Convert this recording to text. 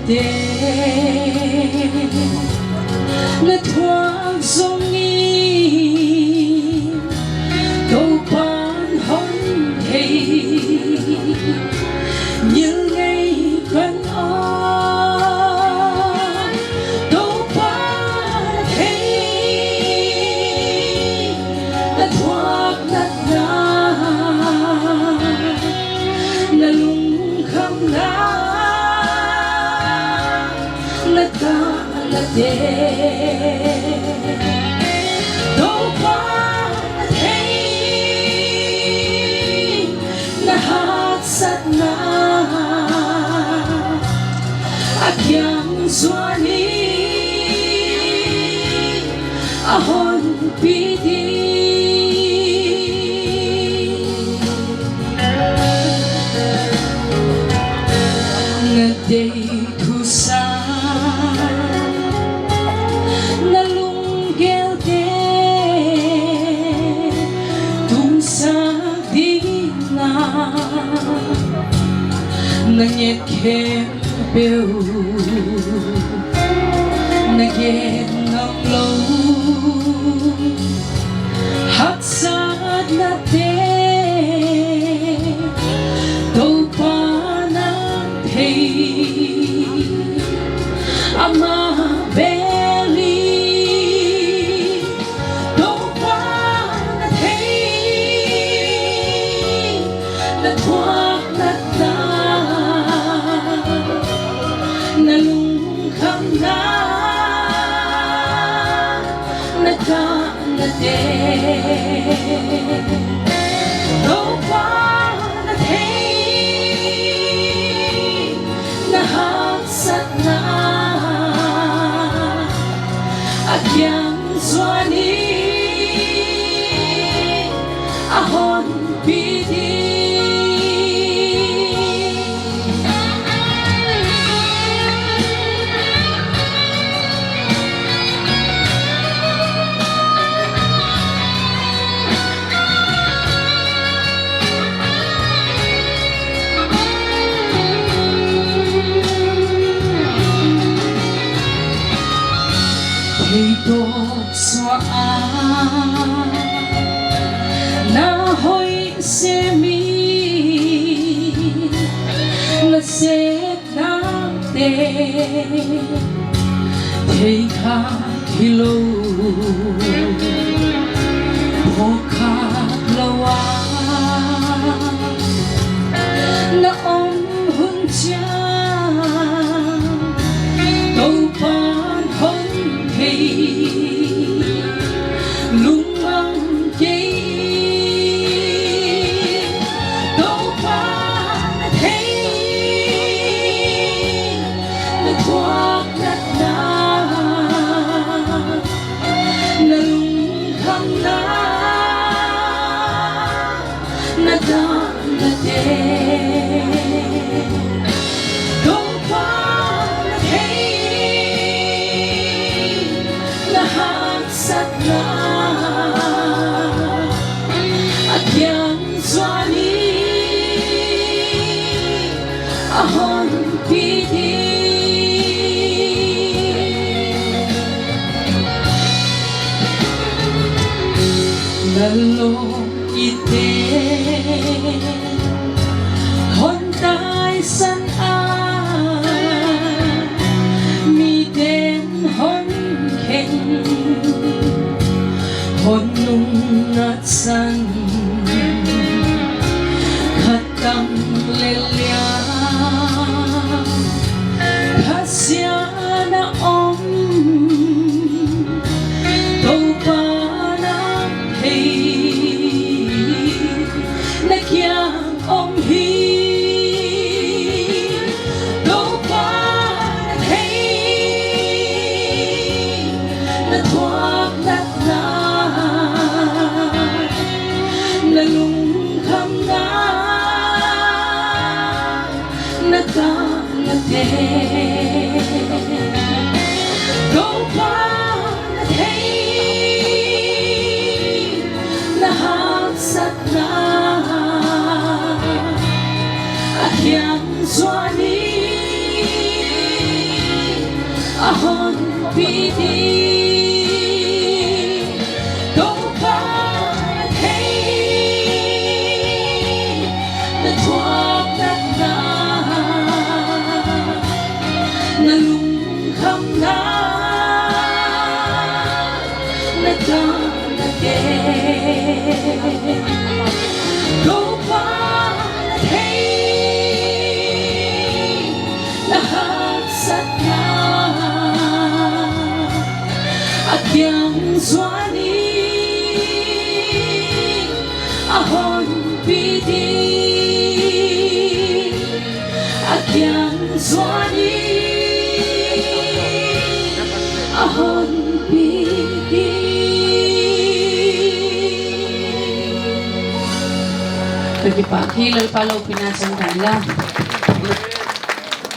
đêm là thoáng dòng nhìn câu bán hôn thì như ngày quen ó câu bán thì là thoáng nát na là lung khăm na là ta là đêm đâu qua thấy na hát sát na akyang suani ahon piti ngaday kusa nalunggel de tung sa dina nanyet kempeu nagyet ng low hatsad na de đâu pa nang thei ama belly đâu pa na thei na thoáng nát na na lung khăm na na ta na de đâu pa na thei na hát sát na akyang suani ahon piti Hãy đọc cho anh na hoi se mi na se na te thấy khá kilo po khá lâu na om hun cha đâu ban hôn lung mong giấy đâu pa thấy là thoáng nát na là lung khăm na na ta na đêm đâu pa thấy na hát sát na akyang suani ahon piti nalong ite hon tai san a mi den hon khen hon nung nat san khatang lelia khasya na om đâu pa na thei na kyang om hi đâu pa na thei na thoáng nát na na lung khăm na ahon piti go pa hey na tuwag na nalungkam na nagdalage go pa hey lahat sadya akyang swani ahon piti akyang swani ahon piti. Pwede pa, hilal palaw pinasan kanila.